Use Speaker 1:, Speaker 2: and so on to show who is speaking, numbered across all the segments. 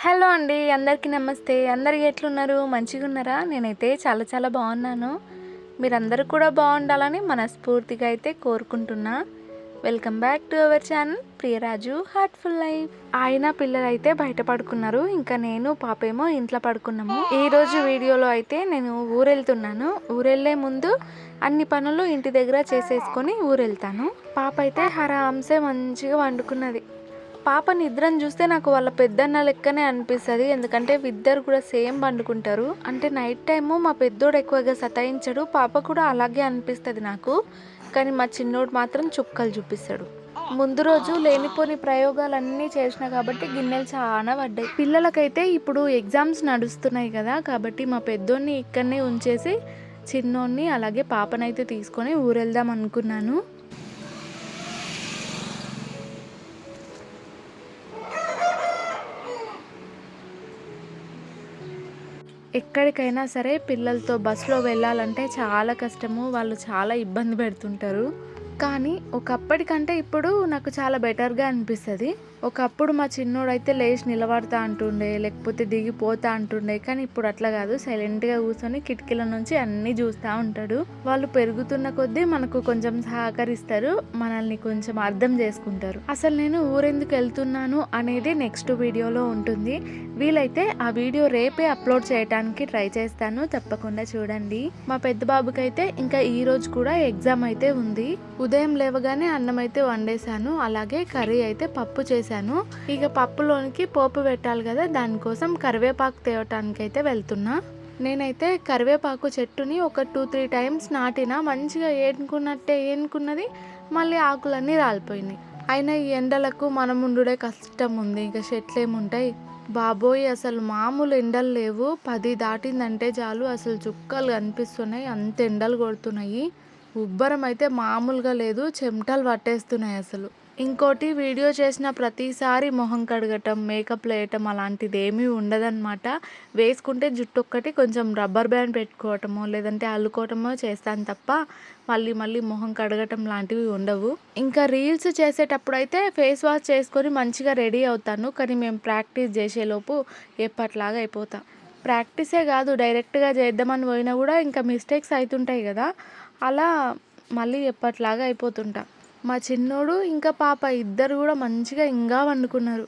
Speaker 1: Hello అండి. అందరికీ నమస్తే. అందరూ ఎట్లున్నారు? మంచిగున్నారా? నేనైతే చాలా చాలా బాగున్నాను. మీరందరూ కూడా బాగుండాలని మనస్ఫూర్తిగా అయితే కోరుకుంటున్నా. Welcome back to our channel Priyaraju heartful life. ఆయన పిల్లలైతే బయట పడుకున్నారు. ఇంకా నేను పాపేమో ఇంట్లో పడుకున్నాము. ఈరోజు వీడియోలో అయితే నేను ఊరెళ్తున్నాను. ఊరెళ్ళే ముందు అన్ని పనులు ఇంటి దగ్గర చేసేసుకొని ఊరెళ్తాను. పాప అయితే హరాంసే మంచిగా వండుకున్నది. పాప నిద్రను చూస్తే నాకు వాళ్ళ పెద్దన్న లెక్కనే అనిపిస్తుంది. ఎందుకంటే ఇద్దరు కూడా సేమ్ పండుకుంటారు. అంటే నైట్ టైము మా పెద్దోడు ఎక్కువగా సతాయించడు, పాప కూడా అలాగే అనిపిస్తుంది నాకు. కానీ మా చిన్నోడు మాత్రం చుక్కలు చూపిస్తాడు. ముందు రోజు లేనిపోని ప్రయోగాలన్నీ చేసిన కాబట్టి గిన్నెలు చాలా పడ్డాయి. పిల్లలకైతే ఇప్పుడు ఎగ్జామ్స్ నడుస్తున్నాయి కదా, కాబట్టి మా పెద్దోడిని ఇక్కడనే ఉంచేసి చిన్నోడిని అలాగే పాపనైతే తీసుకొని ఊరెళ్దాం అనుకున్నాను. ఎక్కడికైనా సరే పిల్లలతో బస్సులో వెళ్ళాలంటే చాలా కష్టము. వాళ్ళు చాలా ఇబ్బంది పెడుతుంటారు. కానీ ఒకప్పటికంటే ఇప్పుడు నాకు చాలా బెటర్గా అనిపిస్తుంది. ఒకప్పుడు మా చిన్నోడైతే లేచి నిలబడతా అంటుండే, లేకపోతే దిగిపోతా అంటుండే. కానీ ఇప్పుడు అట్లా కాదు, సైలెంట్గా కూర్చొని కిటికీల నుంచి అన్నీ చూస్తూ ఉంటాడు. వాళ్ళు పెరుగుతున్న కొద్దీ మనకు కొంచెం సహకరిస్తారు, మనల్ని కొంచెం అర్థం చేసుకుంటారు. అసలు నేను ఊరెందుకు వెళ్తున్నాను అనేది నెక్స్ట్ వీడియోలో ఉంటుంది. వీలైతే ఆ వీడియో రేపే అప్లోడ్ చేయడానికి ట్రై చేస్తాను, తప్పకుండా చూడండి. మా పెద్ద బాబుకైతే ఇంకా ఈ రోజు కూడా ఎగ్జామ్ అయితే ఉంది. ఉదయం లేవగానే అన్నం అయితే వండేశాను, అలాగే కర్రీ అయితే పప్పు చేశాను. ఇక పప్పులోనికి పోపు పెట్టాలి కదా, దానికోసం కరివేపాకు తేవటానికి అయితే వెళ్తున్నా. నేనైతే కరివేపాకు చెట్టుని ఒక 2-3 టైమ్స్ నాటిన, మంచిగా ఏనుకున్నట్టే ఏనుకున్నది, మళ్ళీ ఆకులన్నీ రాలిపోయినాయి. అయినా ఈ ఎండలకు మనం ఉండుడే కష్టం ఉంది, ఇంకా చెట్లు ఏముంటాయి బాబోయ్. అసలు మామూలు ఎండలు లేవు. 10 దాటిందంటే చాలు అసలు చుక్కలు కనిపిస్తున్నాయి, అంత ఎండలు కొడుతున్నాయి. ఉబ్బరం అయితే మామూలుగా లేదు, చెమటలు పట్టేస్తున్నాయి అసలు. ఇంకోటి, వీడియో చేసిన ప్రతిసారి మొహం కడగటం, మేకప్ వేయటం అలాంటిది ఏమీ ఉండదన్నమాట. వేసుకుంటే జుట్టు ఒక్కటి కొంచెం రబ్బర్ బ్యాండ్ పెట్టుకోవటమో లేదంటే అల్లుకోవటమో చేస్తాను తప్ప మళ్ళీ మళ్ళీ మొహం కడగటం లాంటివి ఉండవు. ఇంకా రీల్స్ చేసేటప్పుడు అయితే ఫేస్ వాష్ చేసుకొని మంచిగా రెడీ అవుతాను. కానీ మేము ప్రాక్టీస్ చేసేలోపు ఎప్పట్లాగా అయిపోతా. ప్రాక్టీసే కాదు, డైరెక్ట్గా చేద్దామని పోయినా కూడా ఇంకా మిస్టేక్స్ అవుతుంటాయి కదా, అలా మళ్ళీ ఎప్పట్లాగా అయిపోతుంటా. మా చిన్నోడు ఇంకా పాప ఇద్దరు కూడా మంచిగా ఇంకా వండుకున్నారు.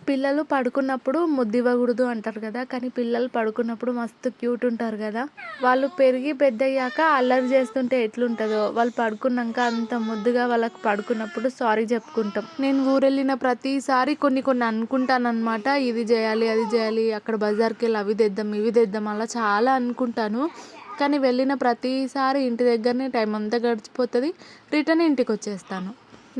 Speaker 1: పిల్లలు పడుకున్నప్పుడు ముద్దివ్వకూడదు అంటారు కదా, కానీ పిల్లలు పడుకున్నప్పుడు మస్తు క్యూట్ ఉంటారు కదా. వాళ్ళు పెరిగి పెద్దయ్యాక అల్లరి చేస్తుంటే ఎట్లుంటుందో, వాళ్ళు పడుకున్నాక అంత ముద్దుగా వాళ్ళకు పడుకున్నప్పుడు సారీ చెప్పుకుంటాం. నేను ఊరెళ్ళిన ప్రతిసారి కొన్ని కొన్ని అనుకుంటాను అనమాట. ఇది చేయాలి, అది చేయాలి, అక్కడ బజార్కి వెళ్ళి అవి తెద్దాం, ఇవి తెద్దాం, అలా చాలా అనుకుంటాను. కానీ వెళ్ళిన ప్రతిసారి ఇంటి దగ్గరనే టైం అంతా గడిచిపోతుంది, రిటర్న్ ఇంటికి వచ్చేస్తాను.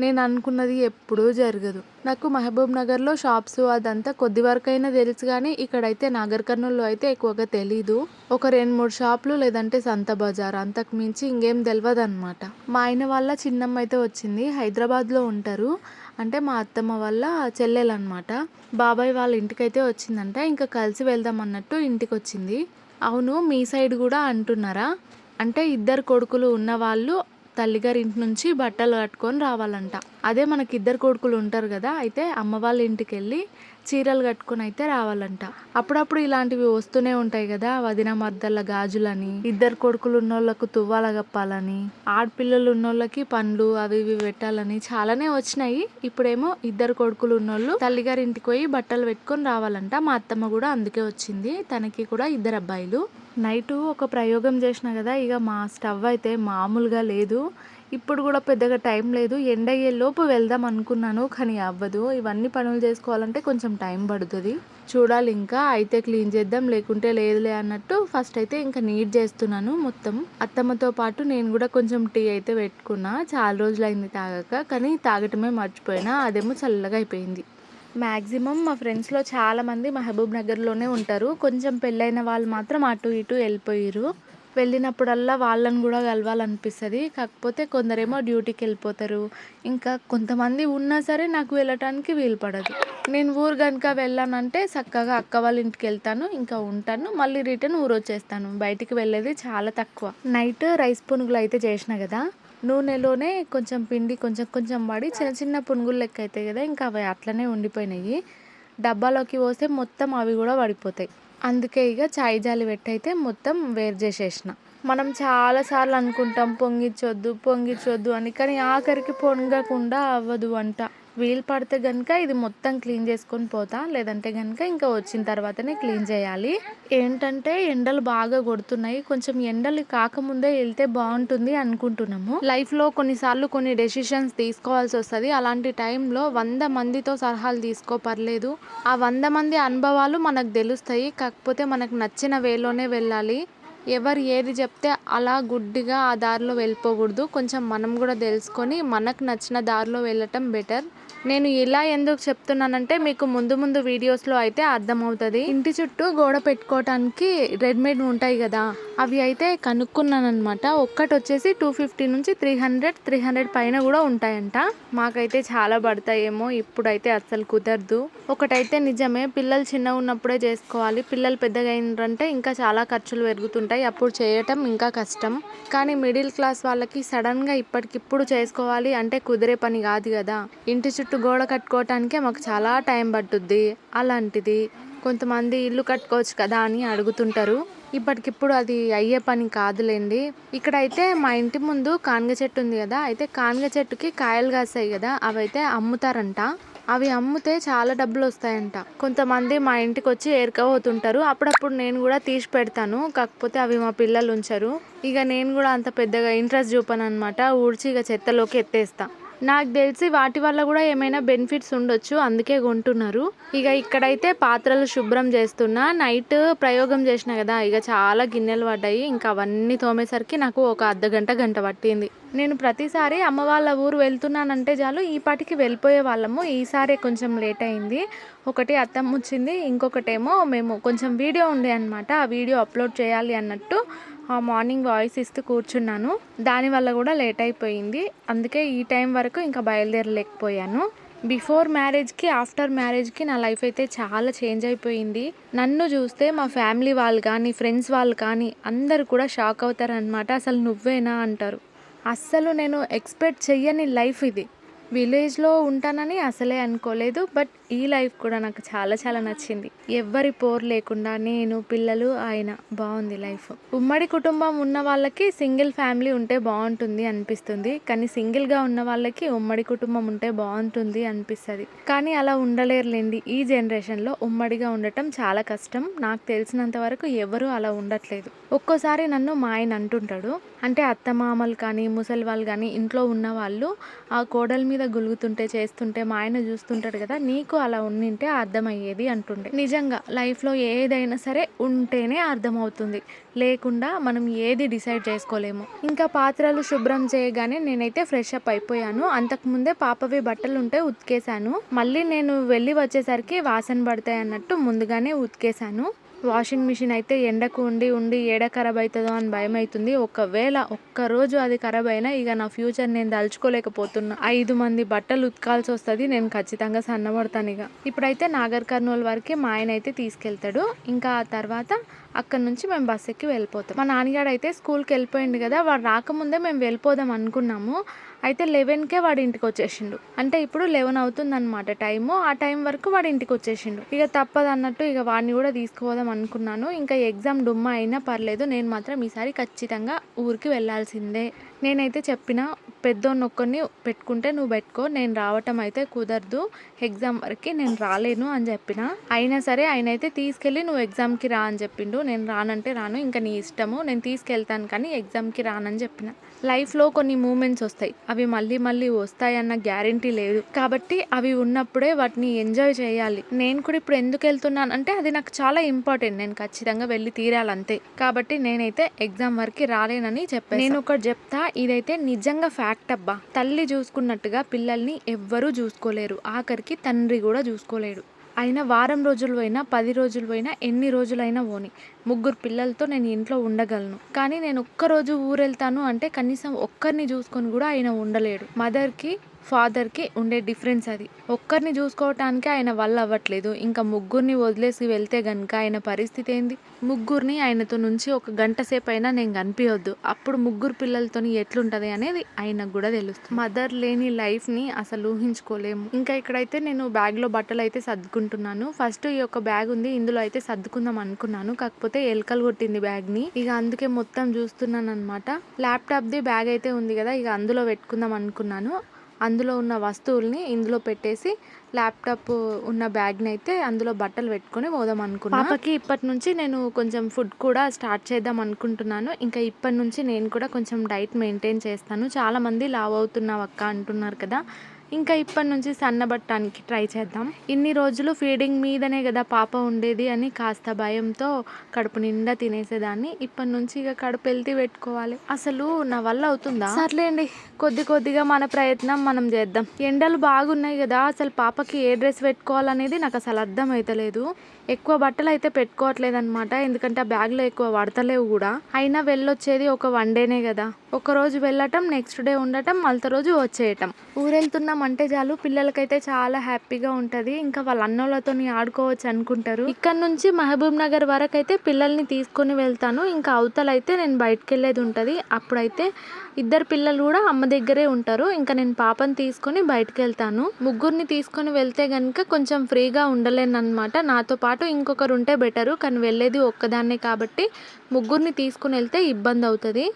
Speaker 1: నేను అనుకున్నది ఎప్పుడూ జరగదు. నాకు మహబూబ్ నగర్లో షాప్స్ అదంతా కొద్ది వరకైనా తెలుసు, కానీ ఇక్కడైతే నాగర్ కర్నూల్లో అయితే ఎక్కువగా తెలీదు. ఒక 2-3 షాపులు లేదంటే సంత బజార్, అంతకు మించి ఇంకేం తెలియదు అనమాట. మా ఆయన వాళ్ళ చిన్నమ్మ అయితే వచ్చింది, హైదరాబాద్లో ఉంటారు. అంటే మా అత్తమ్మ వాళ్ళ చెల్లెలన్నమాట. బాబాయ్ వాళ్ళ ఇంటికైతే వచ్చిందంట, ఇంకా కలిసి వెళ్దాం అన్నట్టు ఇంటికి వచ్చింది. అవును, మీ సైడ్ కూడా అంటున్నారా? అంటే ఇద్దరు కొడుకులు ఉన్నవాళ్ళు తల్లిగారి ఇంటి నుంచి బట్టలు కట్టుకొని రావాలంట. అదే మనకి ఇద్దరు కొడుకులు ఉంటారు కదా, అయితే అమ్మ వాళ్ళ ఇంటికి వెళ్ళి చీరలు కట్టుకొని అయితే రావాలంట. అప్పుడప్పుడు ఇలాంటివి వస్తూనే ఉంటాయి కదా, వదిన మర్దళ్ళ గాజులని, ఇద్దరు కొడుకులు ఉన్నోళ్ళకు తువ్వాల కప్పాలని, ఆడపిల్లలు ఉన్నోళ్ళకి పండ్లు అవి ఇవి పెట్టాలని చాలానే వచ్చినాయి. ఇప్పుడేమో ఇద్దరు కొడుకులు ఉన్నోళ్ళు తల్లిగారి ఇంటికి పోయి బట్టలు పెట్టుకొని రావాలంట. మా అత్తమ్మ కూడా అందుకే వచ్చింది, తనకి కూడా ఇద్దరు అబ్బాయిలు. నైటు ఒక ప్రయోగం చేసిన కదా, ఇక మా స్టవ్ అయితే మామూలుగా లేదు. ఇప్పుడు కూడా పెద్దగా టైం లేదు, ఎండ అయ్యేలోపు వెళ్దాం అనుకున్నాను, కానీ అవ్వదు. ఇవన్నీ పనులు చేసుకోవాలంటే కొంచెం టైం పడుతుంది. చూడాలి, ఇంకా అయితే క్లీన్ చేద్దాం, లేకుంటే లేదులే అన్నట్టు ఫస్ట్ అయితే ఇంకా నీట్ చేస్తున్నాను మొత్తం. అత్తమ్మతో పాటు నేను కూడా కొంచెం టీ అయితే పెట్టుకున్నా, చాలా రోజులైంది తాగక, కానీ తాగటమే మర్చిపోయినా, అదేమో చల్లగా అయిపోయింది. మ్యాక్సిమం మా ఫ్రెండ్స్లో చాలామంది మహబూబ్ నగర్లోనే ఉంటారు. కొంచెం పెళ్ళైన వాళ్ళు మాత్రం అటు ఇటు వెళ్ళిపోయారు. వెళ్ళినప్పుడల్లా వాళ్ళని కూడా కలవాలనిపిస్తుంది. కాకపోతే కొందరేమో డ్యూటీకి వెళ్ళిపోతారు, ఇంకా కొంతమంది ఉన్నా సరే నాకు వెళ్ళటానికి వీలు పడదు. నేను ఊరు కనుక వెళ్ళానంటే చక్కగా అక్క వాళ్ళ ఇంటికి వెళ్తాను, ఇంకా ఉంటాను, మళ్ళీ రిటర్న్ ఊరు వచ్చేస్తాను. బయటికి వెళ్ళేది చాలా తక్కువ. నైట్ రైస్ పునుగులు అయితే చేసిన కదా, నూనెలోనే కొంచెం పిండి కొంచెం కొంచెం పడి చిన్న చిన్న పునుగులు లెక్క అవుతాయి కదా, ఇంకా అవి అట్లనే ఉండిపోయినాయి. డబ్బాలోకి పోస్తే మొత్తం అవి కూడా పడిపోతాయి. అందుకే ఇక చాయ్ జాలి పెట్టయితే మొత్తం వేరు చేసేసిన. మనం చాలాసార్లు అనుకుంటాం పొంగిచ్చొద్దు పొంగిచ్చొద్దు అని, కానీ ఆఖరికి పొంగకుండా అవ్వదు వంట. వీలు పడితే కనుక ఇది మొత్తం క్లీన్ చేసుకొని పోతా, లేదంటే కనుక ఇంకా వచ్చిన తర్వాతనే క్లీన్ చేయాలి. ఏంటంటే ఎండలు బాగా కొడుతున్నాయి, కొంచెం ఎండలు కాకముందే వెళ్తే బాగుంటుంది అనుకుంటున్నాము. లైఫ్లో కొన్నిసార్లు కొన్ని డెసిషన్స్ తీసుకోవాల్సి వస్తుంది. అలాంటి టైంలో 100 మందితో సలహాలు తీసుకో పర్లేదు, ఆ 100 మంది అనుభవాలు మనకు తెలుస్తాయి. కాకపోతే మనకు నచ్చిన వేలోనే వెళ్ళాలి. ఎవరు ఏది చెప్తే అలా గుడ్డిగా ఆ దారిలో వెళ్ళిపోకూడదు. కొంచెం మనం కూడా తెలుసుకొని మనకు నచ్చిన దారిలో వెళ్ళటం బెటర్. నేను ఇలా ఎందుకు చెప్తున్నానంటే మీకు ముందు ముందు వీడియోస్లో అయితే అర్థమవుతుంది. ఇంటి చుట్టూ గోడ పెట్టుకోవటానికి రెడీమేడ్ ఉంటాయి కదా, అవి అయితే కనుక్కున్నాను అనమాట. ఒక్కటి వచ్చేసి 250 నుంచి 300 పైన కూడా ఉంటాయంట. మాకైతే చాలా పడతాయేమో, ఇప్పుడైతే అస్సలు కుదరదు. ఒకటైతే నిజమే, పిల్లలు చిన్నగా ఉన్నప్పుడే చేసుకోవాలి. పిల్లలు పెద్దగా అయినారంటే ఇంకా చాలా ఖర్చులు పెరుగుతుంటాయి, అప్పుడు చేయటం ఇంకా కష్టం. కానీ మిడిల్ క్లాస్ వాళ్ళకి సడన్గా ఇప్పటికిప్పుడు చేసుకోవాలి అంటే కుదిరే పని కాదు కదా. ఇంటి చుట్టూ గోడ కట్టుకోవటానికే మాకు చాలా టైం పట్టుద్ది. అలాంటిది కొంతమంది ఇల్లు కట్టుకోవచ్చు కదా అని అడుగుతుంటారు. ఇప్పటికిప్పుడు అది అయ్యే పని కాదులేండి. ఇక్కడైతే మా ఇంటి ముందు కానుగ చెట్టు ఉంది కదా, అయితే కానుగ చెట్టుకి కాయలు కాస్తాయి కదా, అవైతే అమ్ముతారంట. అవి అమ్మితే చాలా డబ్బులు వస్తాయంట. కొంతమంది మా ఇంటికి వచ్చి ఏరుకపోతుంటారు, అప్పుడప్పుడు నేను కూడా తీసి పెడతాను. కాకపోతే అవి మా పిల్లలు ఉంచరు. ఇక నేను కూడా అంత పెద్దగా ఇంట్రెస్ట్ చూపను అనమాట. ఊడ్చి ఇక చెత్తలోకి ఎత్తేస్తా. నాకు తెలిసి వాటి వల్ల కూడా ఏమైనా బెనిఫిట్స్ ఉండొచ్చు, అందుకే కొంటున్నారు. ఇక ఇక్కడైతే పాత్రలు శుభ్రం చేస్తున్నా. నైట్ ప్రయోగం చేసిన కదా, ఇక చాలా గిన్నెలు పడ్డాయి. ఇంకా అవన్నీ తోమేసరికి నాకు ఒక గంట పట్టింది. నేను ప్రతిసారి అమ్మ వాళ్ళ ఊరు వెళ్తున్నానంటే చాలు ఈ పాటికి వెళ్ళిపోయే వాళ్ళము. ఈసారి కొంచెం లేట్ అయింది. ఒకటి అత్తమ్మ వచ్చింది, ఇంకొకటేమో మేము కొంచెం వీడియో ఉండే అనమాట, ఆ వీడియో అప్లోడ్ చేయాలి అన్నట్టు ఆ మార్నింగ్ వాయిస్ ఇస్తూ కూర్చున్నాను. దానివల్ల కూడా లేట్ అయిపోయింది. అందుకే ఈ టైం వరకు ఇంకా బయలుదేరలేకపోయాను. బిఫోర్ మ్యారేజ్కి ఆఫ్టర్ మ్యారేజ్కి నా లైఫ్ అయితే చాలా చేంజ్ అయిపోయింది. నన్ను చూస్తే మా ఫ్యామిలీ వాళ్ళు కానీ ఫ్రెండ్స్ వాళ్ళు కానీ అందరు కూడా షాక్ అవుతారనమాట. అసలు నువ్వేనా అంటారు. అస్సలు నేను ఎక్స్పెక్ట్ చెయ్యని లైఫ్ ఇది. విలేజ్లో ఉంటానని అసలే అనుకోలేదు. బట్ ఈ లైఫ్ కూడా నాకు చాలా చాలా నచ్చింది. ఎవ్వరి పోరు లేకుండా నేను, పిల్లలు, ఆయన, బాగుంది లైఫ్. ఉమ్మడి కుటుంబం ఉన్న వాళ్ళకి సింగిల్ ఫ్యామిలీ ఉంటే బాగుంటుంది అనిపిస్తుంది, కానీ సింగిల్గా ఉన్న వాళ్ళకి ఉమ్మడి కుటుంబం ఉంటే బాగుంటుంది అనిపిస్తుంది. కానీ అలా ఉండలేరులేండి. ఈ జనరేషన్లో ఉమ్మడిగా ఉండటం చాలా కష్టం. నాకు తెలిసినంత వరకు ఎవరు అలా ఉండట్లేదు. ఒక్కోసారి నన్ను మా ఆయన అంటుంటాడు, అంటే అత్తమామలు కానీ ముసలి వాళ్ళు కానీ ఇంట్లో ఉన్న వాళ్ళు ఆ కోడల మీద గులుగుతుంటే చేస్తుంటే మా ఆయన చూస్తుంటాడు కదా, నీకు అలా ఉండింటే అర్థమయ్యేది అంటుండే. నిజంగా లైఫ్లో ఏదైనా సరే ఉంటేనే అర్థమవుతుంది, లేకుండా మనం ఏది డిసైడ్ చేసుకోలేము. ఇంకా పాత్రలు శుభ్రం చేయగానే నేనైతే ఫ్రెష్ అప్ అయిపోయాను. అంతకుముందే పాపవి బట్టలు ఉంటే ఉతికేశాను. మళ్ళీ నేను వెళ్ళి వచ్చేసరికి వాసన పడతాయి అన్నట్టు ముందుగానే ఉతికేశాను. వాషింగ్ మిషన్ అయితే ఎండకు ఉండి ఉండి ఏడ ఖరాబ్ అవుతుందో అని భయం అవుతుంది. ఒకవేళ ఒక్కరోజు అది ఖరాబ్ అయినా ఇక నా ఫ్యూచర్ నేను దలుచుకోలేకపోతున్నా. 5 మంది బట్టలు ఉతకాల్సి వస్తుంది. నేను ఖచ్చితంగా సన్నబడతాను. ఇక ఇప్పుడైతే నాగర్ కర్నూలు వరకు మా ఆయన అయితే తీసుకెళ్తాడు. ఇంకా ఆ తర్వాత అక్కడ నుంచి మేము బస్ ఎక్కి వెళ్ళిపోతాం. మా నాన్నగాడు అయితే స్కూల్కి వెళ్ళిపోయింది కదా, వాడు రాకముందే మేము వెళ్ళిపోదాం అనుకున్నాము. అయితే 11కే వాడి ఇంటికి వచ్చేసిండు. అంటే ఇప్పుడు 11 అవుతుంది అనమాట టైము. ఆ టైం వరకు వాడి ఇంటికి వచ్చేసిండు. ఇక తప్పదు అన్నట్టు ఇక వాడిని కూడా తీసుకుపోదాం అనుకున్నాను. ఇంకా ఎగ్జామ్ డుమ్మా అయినా పర్లేదు, నేను మాత్రం ఈసారి ఖచ్చితంగా ఊరికి వెళ్ళాల్సిందే. నేనైతే చెప్పిన, పెద్దోన్ని ఒక్కరిని పెట్టుకుంటే నువ్వు పెట్టుకో, నేను రావటం అయితే కుదరదు, ఎగ్జామ్ వరకు నేను రాలేను అని చెప్పిన. అయినా సరే ఆయన అయితే తీసుకెళ్ళి నువ్వు ఎగ్జామ్కి రా అని చెప్పిండు. నేను రానంటే రాను, ఇంకా నీ ఇష్టము, నేను తీసుకెళ్తాను కానీ ఎగ్జామ్కి రానని చెప్పిన. లైఫ్లో కొన్ని మూమెంట్స్ వస్తాయి, అవి మళ్ళీ మళ్ళీ వస్తాయన్న గ్యారంటీ లేదు. కాబట్టి అవి ఉన్నప్పుడే వాటిని ఎంజాయ్ చేయాలి. నేను కూడా ఇప్పుడు ఎందుకు వెళ్తున్నాను అంటే అది నాకు చాలా ఇంపార్టెంట్, నేను ఖచ్చితంగా వెళ్ళి తీరాలంతే. కాబట్టి నేనైతే ఎగ్జామ్ వరకు రాలేనని చెప్పాను. నేను ఒకటి చెప్తా, ఇదైతే నిజంగా ఫ్యాక్ట్ అబ్బా. తల్లి చూసుకున్నట్టుగా పిల్లల్ని ఎవ్వరూ చూసుకోలేరు, ఆఖరికి తండ్రి కూడా చూసుకోలేడు. అయినా వారం రోజులు పోయినా 10 రోజులు పోయినా ఎన్ని రోజులైనా పోని, 3 పిల్లలతో నేను ఇంట్లో ఉండగలను. కానీ నేను ఒక్కరోజు ఊరెళ్తాను అంటే కనీసం ఒక్కరిని చూసుకొని కూడా ఆయన ఉండలేడు. మదర్కి ఫాదర్‌కి ఉండే డిఫరెన్స్ అది. ఒక్కరిని చూసుకోవటానికి ఆయన వల్ల అవ్వట్లేదు. ఇంకా ముగ్గురిని వదిలేసి వెళ్తే గనుక ఆయన పరిస్థితి ఏంది? ముగ్గురిని ఆయనతో నుంచి ఒక గంట సేపైనా నేను కనిపియొద్దు. అప్పుడు ముగ్గురు పిల్లలతోని ఎట్లుంటది అనేది ఆయనకు కూడా తెలుస్తుంది. మదర్ లేని లైఫ్‌ని అసలు ఊహించుకోలేము. ఇంకా ఇక్కడైతే నేను బ్యాగ్‌లో బట్టలైతే సర్దుకుంటున్నాను. ఫస్ట్ ఈ యొక్క బ్యాగ్ ఉంది. ఇందులో అయితే సర్దుకుందాం అనుకున్నాను. కాకపోతే ఎలకలు కొట్టింది బ్యాగ్‌ని. ఇక అందుకే మొత్తం చూస్తున్నానన్నమాట. ల్యాప్‌టాప్‌ది బ్యాగ్ అయితే ఉంది కదా! ఇక అందులో పెట్టుకుందాం అనుకున్నాను. అందులో ఉన్న వస్తువుల్ని ఇందులో పెట్టేసి ల్యాప్టాప్ ఉన్న బ్యాగ్ని అయితే అందులో బట్టలు పెట్టుకొని పోదాం అనుకున్నా. పాపకి ఇప్పటి నుంచి నేను కొంచెం ఫుడ్ కూడా స్టార్ట్ చేద్దాం అనుకుంటున్నాను. ఇంకా ఇప్పటి నుంచి నేను కూడా కొంచెం డైట్ మెయింటైన్ చేస్తాను. చాలామంది లావు అవుతున్నావు అక్క అంటున్నారు కదా! ఇంకా ఇప్పటి నుంచి సన్నబట్టడానికి ట్రై చేద్దాం. ఇన్ని రోజులు ఫీడింగ్ మీదనే కదా పాప ఉండేది అని కాస్త భయంతో కడుపు నిండా తినేసేదాన్ని. ఇప్పటి నుంచి ఇక కడుపు హెల్తీ పెట్టుకోవాలి. అసలు నా వల్ల అవుతుందా? సర్లేండి, కొద్దిగా మన ప్రయత్నం మనం చేద్దాం. ఎండలు బాగున్నాయి కదా, అసలు పాపకి ఏ డ్రెస్ పెట్టుకోవాలనేది నాకు అసలు అర్థం అయితలేదు. ఎక్కువ బట్టలు అయితే పెట్టుకోవట్లేదు అనమాట. ఎందుకంటే ఆ బ్యాగ్లో ఎక్కువ పడతలేవు కూడా. అయినా వెళ్ళొచ్చేది ఒక 1 డేనే కదా. ఒక రోజు వెళ్ళటం, నెక్స్ట్ డే ఉండటం, మళ్ళీ రోజు వచ్చేయటం. ఊరెళ్తున్నాం అంటే చాలు పిల్లలకైతే చాలా హ్యాపీగా ఉంటుంది. ఇంకా వాళ్ళ అన్నోళ్ళతో ఆడుకోవచ్చు అనుకుంటారు. ఇక్కడ నుంచి మహబూబ్ నగర్ వరకు అయితే పిల్లల్ని తీసుకొని వెళ్తాను. ఇంకా అవతలైతే నేను బయటకు వెళ్ళేది ఉంటుంది. అప్పుడైతే ఇద్దరు పిల్లలు కూడా అమ్మ దగ్గరే ఉంటారు. ఇంకా నేను పాపని తీసుకొని బయటకు వెళ్తాను. ముగ్గురిని తీసుకొని వెళ్తే కనుక కొంచెం ఫ్రీగా ఉండలేను అనమాట. నాతో పాటు ఇంకొకరు ఉంటే బెటరు. కానీ వెళ్ళేది ఒక్కదాన్నే కాబట్టి ముగ్గురిని తీసుకుని వెళ్తే ఇబ్బంది అవుతుంది.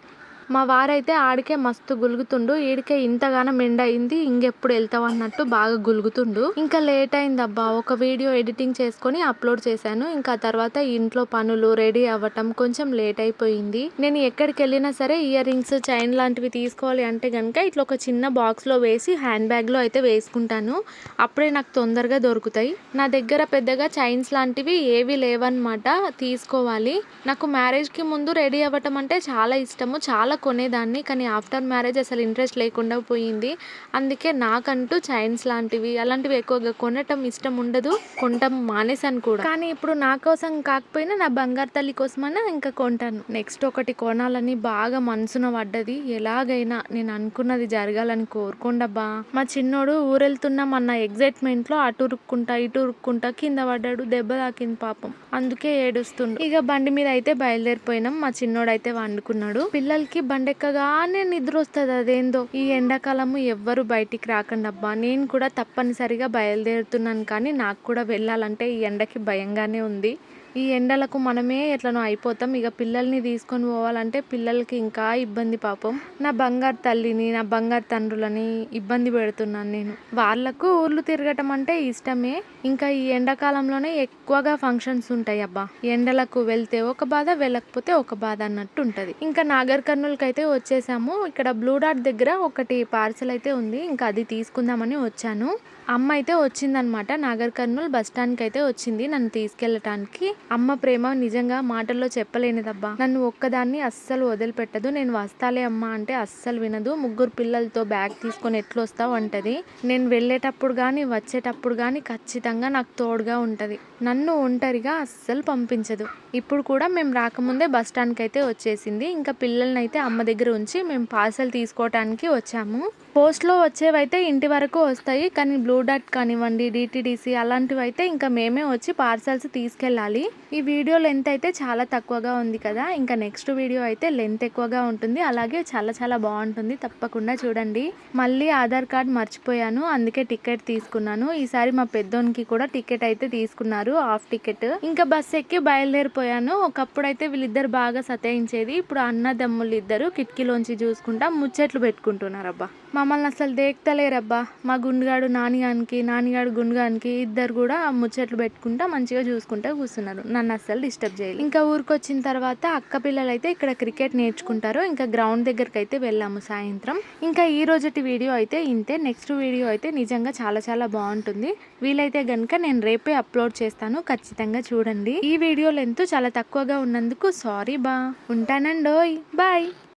Speaker 1: మా వారైతే ఆడికే మస్తు గులుగుతుండు. ఈడికే ఇంతగానం ఎండ అయింది, ఇంకెప్పుడు వెళ్తావు అన్నట్టు బాగా గులుగుతుండు. ఇంకా లేట్ అయింది అబ్బా. ఒక వీడియో ఎడిటింగ్ చేసుకొని అప్లోడ్ చేశాను. ఇంకా తర్వాత ఇంట్లో పనులు రెడీ అవ్వటం కొంచెం లేట్ అయిపోయింది. నేను ఎక్కడికి వెళ్ళినా సరే ఇయర్ రింగ్స్, చైన్ లాంటివి తీసుకోవాలి అంటే కనుక ఇట్లా ఒక చిన్న బాక్స్లో వేసి హ్యాండ్ బ్యాగ్లో అయితే వేసుకుంటాను. అప్పుడే నాకు తొందరగా దొరుకుతాయి. నా దగ్గర పెద్దగా చైన్స్ లాంటివి ఏవి లేవన్నమాట. తీసుకోవాలి. నాకు మ్యారేజ్కి ముందు రెడీ అవ్వటం అంటే చాలా ఇష్టము. చాలా కొనేదాన్ని. కానీ ఆఫ్టర్ మ్యారేజ్ అసలు ఇంట్రెస్ట్ లేకుండా పోయింది. అందుకే నాకంటూ చైన్స్ లాంటివి అలాంటివి ఎక్కువగా కొనటం ఇష్టం ఉండదు. కొనటం మానేసాను కూడా. కానీ ఇప్పుడు నా కోసం కాకపోయినా నా బంగారు తల్లి కోసమైనా ఇంకా కొంటాను. నెక్స్ట్ ఒకటి కొనాలని బాగా మనసున పడ్డది. ఎలాగైనా నేను అనుకున్నది జరగాలని కోరుకోండబ్బా. మా చిన్నోడు ఊరెళ్తున్నాం అన్న ఎగ్జైట్మెంట్లో అటు ఉరుక్కుంటా ఇటు ఉరుక్కుంటా కింద పడ్డాడు. దెబ్బ తాకింది పాపం. అందుకే ఏడుస్తుండు. ఇక బండి మీద అయితే బయలుదేరిపోయినాం. మా చిన్నోడు అయితే వండుకున్నాడు. పిల్లలకి బండి ఎక్కగానే నిద్ర వస్తుంది. అదేందో ఈ ఎండాకాలము ఎవ్వరు బయటికి రాకండి అబ్బా. నేను కూడా తప్పనిసరిగా బయలుదేరుతున్నాను. కానీ నాకు కూడా వెళ్ళాలంటే ఈ ఎండకి భయంగానే ఉంది. ఈ ఎండలకు మనమే ఎట్లనో అయిపోతాం. ఇక పిల్లల్ని తీసుకొని పోవాలంటే పిల్లలకి ఇంకా ఇబ్బంది పాపం. నా బంగారు తల్లిని, నా బంగారు తండ్రులని ఇబ్బంది పెడుతున్నాను నేను. వాళ్ళకు ఊర్లు తిరగటం అంటే ఇష్టమే. ఇంకా ఈ ఎండాకాలంలోనే ఎక్కువగా ఫంక్షన్స్ ఉంటాయి అబ్బా. ఎండలకు వెళ్తే ఒక బాధ, వెళ్ళకపోతే ఒక బాధ అన్నట్టు ఉంటుంది. ఇంకా నాగర్ కర్నూలుకి అయితే వచ్చేసాము. ఇక్కడ బ్లూ డాట్ దగ్గర ఒకటి పార్సల్ అయితే ఉంది. ఇంకా అది తీసుకుందామని వచ్చాను. అమ్మ అయితే వచ్చిందనమాట. నాగర్ కర్నూలు బస్ స్టాండ్కి అయితే వచ్చింది నన్ను తీసుకెళ్ళటానికి. అమ్మ ప్రేమ నిజంగా మాటల్లో చెప్పలేనిదబ్బా. నన్ను ఒక్కదాన్ని అస్సలు వదిలిపెట్టదు. నేను వస్తాలే అమ్మ అంటే అస్సలు వినదు. ముగ్గురు పిల్లలతో బ్యాగ్ తీసుకొని ఎట్లా వస్తావు అంటది. నేను వెళ్ళేటప్పుడు కానీ వచ్చేటప్పుడు కానీ ఖచ్చితంగా నాకు తోడుగా ఉంటుంది. నన్ను ఒంటరిగా అస్సలు పంపించదు. ఇప్పుడు కూడా మేము రాకముందే బస్ స్టాండ్కి అయితే వచ్చేసింది. ఇంకా పిల్లల్ని అయితే అమ్మ దగ్గర ఉంచి మేము పార్సల్ తీసుకోవటానికి వచ్చాము. పోస్ట్లో వచ్చేవైతే ఇంటి వరకు వస్తాయి. కానీ బ్లూ డాట్ కానివ్వండి, డిటిడిసి అలాంటివి అయితే ఇంకా మేమే వచ్చి పార్సల్స్ తీసుకెళ్ళాలి. ఈ వీడియో లెంత్ అయితే చాలా తక్కువగా ఉంది కదా. ఇంకా నెక్స్ట్ వీడియో అయితే లెంత్ ఎక్కువగా ఉంటుంది. అలాగే చాలా చాలా బాగుంటుంది. తప్పకుండా చూడండి. మళ్ళీ ఆధార్ కార్డ్ మర్చిపోయాను. అందుకే టికెట్ తీసుకున్నాను. ఈసారి మా పెద్దోనికి కూడా టికెట్ అయితే తీసుకున్నారు, హాఫ్ టికెట్. ఇంకా బస్ ఎక్కి బయలుదేరిపోయాను. ఒకప్పుడైతే వీళ్ళిద్దరు బాగా సతాయించేది. ఇప్పుడు అన్నదమ్ములు ఇద్దరు కిటికీలోంచి చూసుకుంటా ముచ్చట్లు పెట్టుకుంటున్నారబ్బా. మమ్మల్ని అసలు దేక్తలేరబ్బా. మా గుండుగాడు నానిగాడు గుండుగానికి ఇద్దరు కూడా ముచ్చట్లు పెట్టుకుంటా మంచిగా చూసుకుంటా కూర్చున్నారు. నన్ను అస్సలు డిస్టర్బ్ చేయలేదు. ఇంకా ఊరికి వచ్చిన తర్వాత అక్క పిల్లలు అయితే ఇక్కడ క్రికెట్ నేర్చుకుంటారు. ఇంకా గ్రౌండ్ దగ్గరికి అయితే వెళ్ళాము సాయంత్రం. ఇంకా ఈ రోజుటి వీడియో అయితే ఇంతే. నెక్స్ట్ వీడియో అయితే నిజంగా చాలా చాలా బాగుంటుంది. వీలైతే గనుక నేను రేపే అప్లోడ్ చేస్తాను. ఖచ్చితంగా చూడండి. ఈ వీడియో లెంత్ చాలా తక్కువగా ఉన్నందుకు సారీ బా. ఉంటానండోయ్, బాయ్.